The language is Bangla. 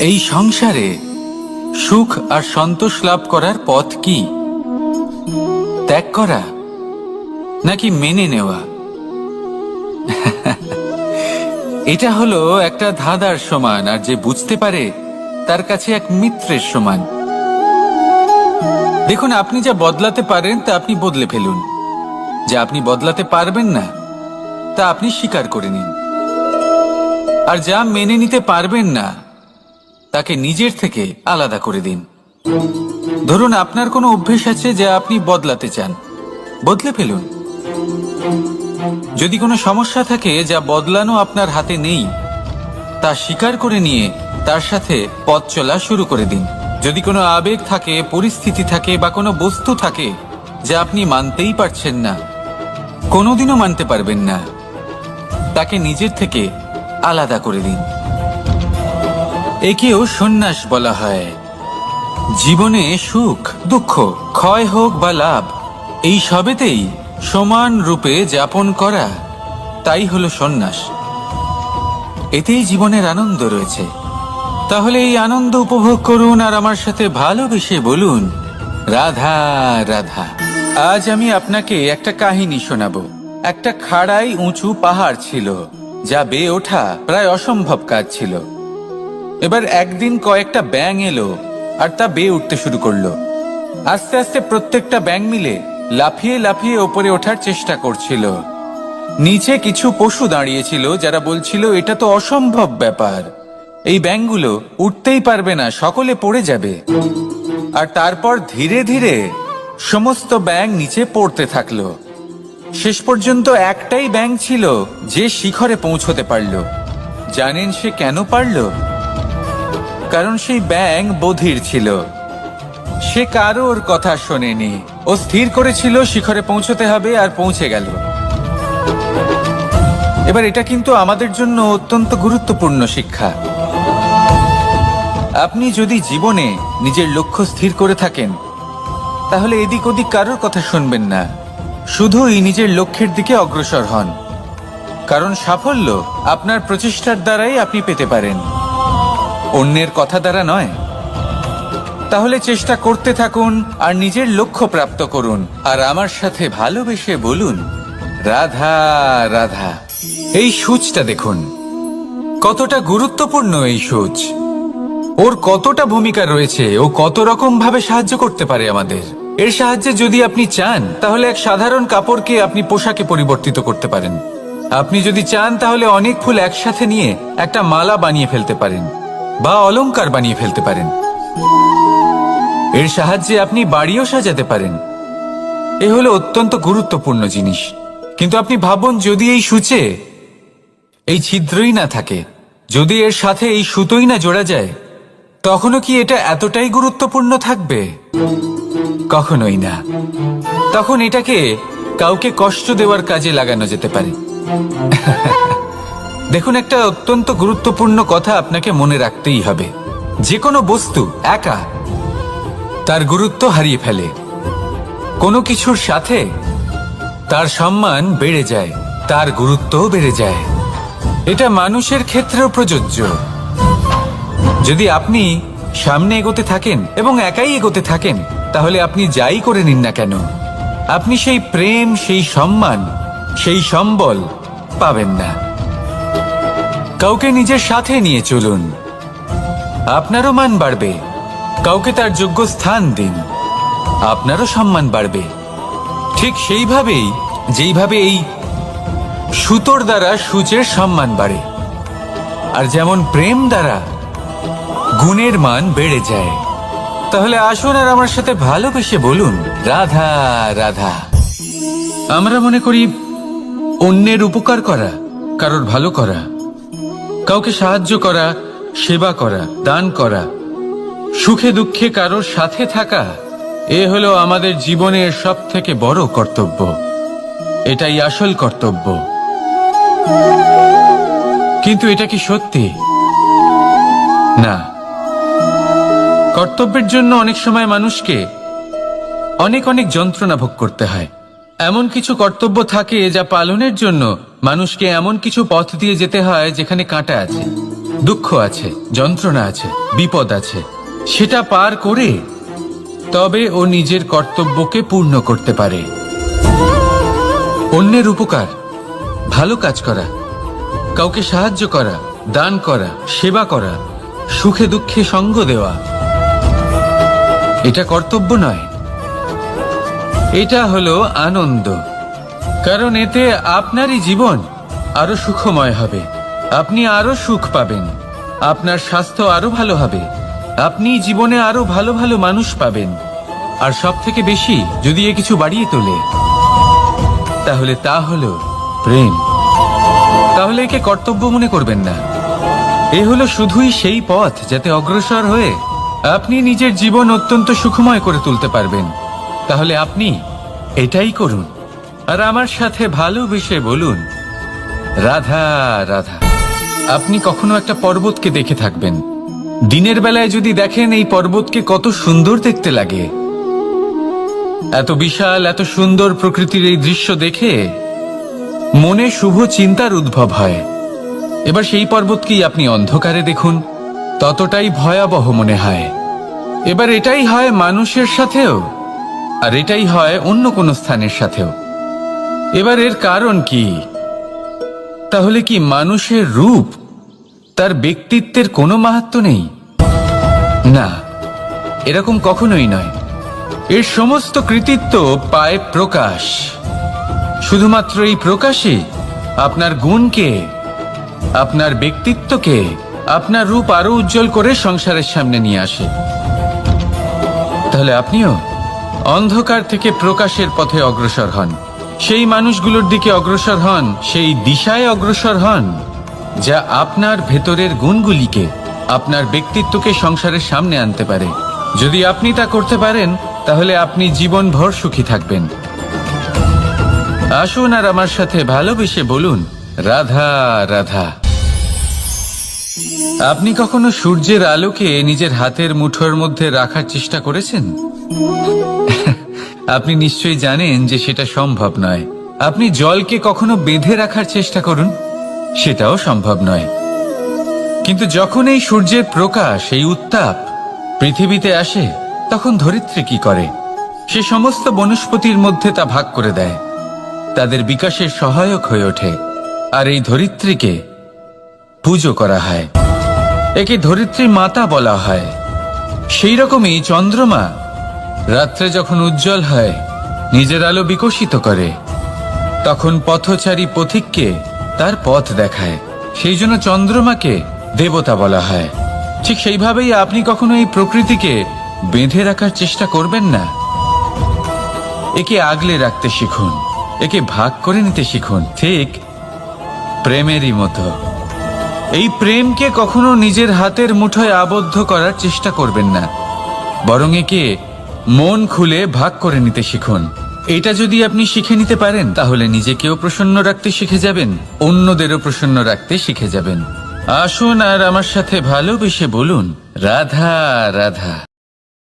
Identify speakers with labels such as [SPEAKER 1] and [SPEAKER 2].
[SPEAKER 1] এই সংসারে সুখ আর সন্তোষ লাভ করার পথ কি? ত্যাগ করা নাকি মেনে নেওয়া? এটা হলো একটা ধাঁধার সমান, আর যে বুঝতে পারে তার কাছে এক মিত্রের সমান। দেখুন, আপনি যা বদলাতে পারেন তা আপনি বদলে ফেলুন, যা আপনি বদলাতে পারবেন না তা আপনি স্বীকার করে নিন, আর যা মেনে নিতে পারবেন না তাকে নিজের থেকে আলাদা করে দিন। ধরুন, আপনার কোনো অভ্যেস আছে যা আপনি বদলাতে চান, বদলে ফেলুন। যদি কোনো সমস্যা থাকে যা বদলানো আপনার হাতে নেই, তা স্বীকার করে নিয়ে তার সাথে পথ চলা শুরু করে দিন। যদি কোনো আবেগ থাকে, পরিস্থিতি থাকে বা কোনো বস্তু থাকে যা আপনি মানতেই পারছেন না, কোনোদিনও মানতে পারবেন না, তাকে নিজের থেকে আলাদা করে দিন। একেও সন্ন্যাস বলা হয়। জীবনে সুখ দুঃখ, ক্ষয় হোক বা লাভ, এই সবেতেই সমান রূপে যাপন করা, তাই হলো সন্ন্যাস। এতেই জীবনের আনন্দ রয়েছে। তাহলে এই আনন্দ উপভোগ করুন আর আমার সাথে ভালোবেসে বলুন, রাধা রাধা। আজ আমি আপনাকে একটা কাহিনী শোনাবো। একটা খাড়াই উঁচু পাহাড় ছিল, যা বেয়ে ওঠা প্রায় অসম্ভব কাজ ছিল। এবার একদিন কয়েকটা ব্যাঙ এলো আর তা বেয়ে উঠতে শুরু করলো। আস্তে আস্তে প্রত্যেকটা ব্যাঙ মিলে লাফিয়ে লাফিয়ে ওপরে ওঠার চেষ্টা করছিল। নিচে কিছু পশু দাঁড়িয়েছিল যারা বলছিল, এটা তো অসম্ভব ব্যাপার, এই ব্যাঙগুলো উঠতেই পারবে না, সকলে পড়ে যাবে। আর তারপর ধীরে ধীরে সমস্ত ব্যাঙ নিচে পড়তে থাকলো। শেষ পর্যন্ত একটাই ব্যাঙ ছিল যে শিখরে পৌঁছতে পারল। জানেন সে কেন পারল? কারণ সেই ব্যাঙ বধির ছিল। সে কারোর কথা শোনেনি। ও স্থির করেছিল শিখরে পৌঁছতে হবে, আর পৌঁছে গেল। এবার এটা কিন্তু আমাদের জন্য অত্যন্ত গুরুত্বপূর্ণ শিক্ষা। আপনি যদি জীবনে নিজের লক্ষ্য স্থির করে থাকেন, তাহলে এদিক ওদিক কারোর কথা শুনবেন না, শুধুই নিজের লক্ষ্যের দিকে অগ্রসর হন। কারণ সাফল্য আপনার প্রচেষ্টার দ্বারাই আপনি পেতে পারেন, অন্যের কথা দ্বারা নয়। তাহলে চেষ্টা করতে থাকুন আর নিজের লক্ষ্য প্রাপ্ত করুন, আর আমার সাথে ভালোবেসে বলুন, রাধা রাধা। এই সূচটা দেখুন, কতটা গুরুত্বপূর্ণ এই সূচ। ওর কতটা ভূমিকা রয়েছে, ও কত রকম ভাবে সাহায্য করতে পারে আমাদের। এর সাহায্যে যদি আপনি চান, তাহলে এক সাধারণ কাপড়কে আপনি পোশাকে পরিবর্তিত করতে পারেন। আপনি যদি চান, তাহলে অনেক ফুল একসাথে নিয়ে একটা মালা বানিয়ে ফেলতে পারেন, বা অলংকার বানিয়ে ফেলতে পারেন। এর সাহায্যে আপনি বাড়িও সাজাতে পারেন। এ হলো অত্যন্ত গুরুত্বপূর্ণ জিনিস। কিন্তু আপনি ভাবুন, যদি এই সূচে এই ছিদ্রই না থাকে, যদি এর সাথে এই সুতোই না জোড়া যায়, তখনও কি এটা এতটাই গুরুত্বপূর্ণ থাকবে? কখনোই না। তখন এটাকে কাউকে কষ্ট দেওয়ার কাজে লাগানো যেতে পারে। দেখুন, একটা অত্যন্ত গুরুত্বপূর্ণ কথা আপনাকে মনে রাখতেই হবে। যে কোনো বস্তু একা তার গুরুত্ব হারিয়ে ফেলে, কোনো কিছুর সাথে তার সম্মান বেড়ে যায়, তার গুরুত্বও বেড়ে যায়। এটা মানুষের ক্ষেত্রেও প্রযোজ্য। যদি আপনি সামনে এগোতে থাকেন এবং একাই এগোতে থাকেন, তাহলে আপনি যাই করে নিন না কেন, আপনি সেই প্রেম, সেই সম্মান, সেই সম্বল পাবেন না। কাউকে নিজের সাথে নিয়ে চলুন, আপনারও মান বাড়বে। কাউকে তার যোগ্য স্থান দিন, আপনারও সম্মান বাড়বে। ঠিক সেইভাবেই যেইভাবে এই সুতোর দ্বারা সূচের সম্মান বাড়ে, আর যেমন প্রেম দ্বারা গুণের মান বেড়ে যায়। তাহলে আসুন আর আমার সাথে ভালোবেসে বলুন, রাধা রাধা। আমরা মনে করি অন্যের উপকার করা, কারোর ভালো করা, কাউকে সাহায্য করা, সেবা করা, দান করা, সুখে দুঃখে কারোর সাথে থাকা, এ হলো আমাদের জীবনের সবথেকে বড় কর্তব্য। এটাই আসল কর্তব্য। কিন্তু এটা কি সত্যি? না। কর্তব্যের জন্য অনেক সময় মানুষকে অনেক অনেক যন্ত্রণা ভোগ করতে হয়। এমন কিছু কর্তব্য থাকে যা পালনের জন্য মানুষকে এমন কিছু পথ দিয়ে যেতে হয় যেখানে কাঁটা আছে, দুঃখ আছে, যন্ত্রণা আছে, বিপদ আছে, সেটা পার করে তবে ও নিজের কর্তব্যকে পূর্ণ করতে পারে। অন্যের উপকার, ভালো কাজ করা, কাউকে সাহায্য করা, দান করা, সেবা করা, সুখে দুঃখে সঙ্গ দেওয়া, এটা কর্তব্য নয়, এটা হলো আনন্দ। কারণ এতে আপনারই জীবন আরো সুখময় হবে, আপনি আরো সুখ পাবেন, আপনার স্বাস্থ্য আরো ভালো হবে, আপনি জীবনে আরো ভালো ভালো মানুষ পাবেন। আর সব থেকে বেশি যদি এ কিছু বাড়িয়ে তোলে, তাহলে তা হলো প্রেম। তাহলে একে কর্তব্য মনে করবেন না, এ হলো শুধুই সেই পথ যাতে অগ্রসর হয়ে আপনি নিজের জীবন অত্যন্ত সুখময় করে তুলতে পারবেন। তাহলে আপনি এটাই করুন, আর আমার সাথে ভালোবেসে বলুন, রাধা রাধা। আপনি কখনো একটা পর্বতকে দেখে থাকবেন, দিনের বেলায় যদি দেখেন এই পর্বতকে কত সুন্দর দেখতে লাগে, এত বিশাল এত সুন্দর প্রকৃতির এই দৃশ্য দেখে মনে শুভ চিন্তার উদ্ভব হয়। এবার সেই পর্বতকেই আপনি অন্ধকারে দেখুন, ততটাই ভয়াবহ মনে হয়। এবার এটাই হয় মানুষের সাথেও, আর এটাই হয় অন্য কোনো স্থানের সাথেও। এবার এর কারণ কি? তাহলে কি মানুষের রূপ, তার ব্যক্তিত্বের কোনো মাহাত্ম্য নেই? না, এরকম কখনোই নয়। এর সমস্ত কৃতিত্ব পায় প্রকাশ। শুধুমাত্র এই প্রকাশই আপনার গুণকে, আপনার ব্যক্তিত্বকে, আপনার রূপ আরো উজ্জ্বল করে সংসারের সামনে নিয়ে আসে। তাহলে আপনিও অন্ধকার থেকে প্রকাশের পথে অগ্রসর হন, সেই মানুষগুলোর দিকে অগ্রসর হন, সেই দিশায় অগ্রসর হন যা আপনার ভেতরের গুণগুলিকে, আপনার ব্যক্তিত্বকে সংসারের সামনে আনতে পারে। যদি আপনি তা করতে পারেন, তাহলে আপনি জীবনভর সুখী থাকবেন। আসুন আর আমার সাথে ভালোবেসে বলুন, রাধা রাধা। আপনি কখনো সূর্যের আলোকে নিজের হাতের মুঠোর মধ্যে রাখার চেষ্টা করেছেন? আপনি নিশ্চয়ই জানেন যে সেটা সম্ভব নয়। আপনি জলকে কখনো বেঁধে রাখার চেষ্টা করুন, সেটাও সম্ভব নয়। কিন্তু যখন এই সূর্যের প্রকাশ, এই উত্তাপ পৃথিবীতে আসে, তখন ধরিত্রী কি করে? সে সমস্ত বনস্পতির মধ্যে তা ভাগ করে দেয়, তাদের বিকাশের সহায়ক হয়ে ওঠে। আর এই ধরিত্রীকে পুজো করা হয়, একে ধরিত্রী মাতা বলা হয়। সেই রকমই চন্দ্রমা রাত্রে যখন উজ্জ্বল হয়, নিজের আলো বিকশিত করে, তখন পথচারী পথিককে তার পথ দেখায়। সেই জন্য চন্দ্রমাকে দেবতা বলা হয়। ঠিক সেইভাবেই আপনি কখনো এই প্রকৃতিকে বেঁধে রাখার চেষ্টা করবেন না। একে আগলে রাখতে শিখুন, একে ভাগ করে নিতে শিখুন, ঠিক প্রেমেরই মতো। এই প্রেমকে কখনো নিজের হাতের মুঠোয় আবদ্ধ করার চেষ্টা করবেন না, বরং একে মন খুলে ভাগ করে নিতে শিখুন। এটা যদি আপনি শিখে নিতে পারেন, তাহলে নিজেকেও প্রসন্ন রাখতে শিখে যাবেন, অন্যদেরও প্রসন্ন রাখতে শিখে যাবেন। আসুন আর আমার সাথে ভালোবেসে বলুন, রাধা রাধা।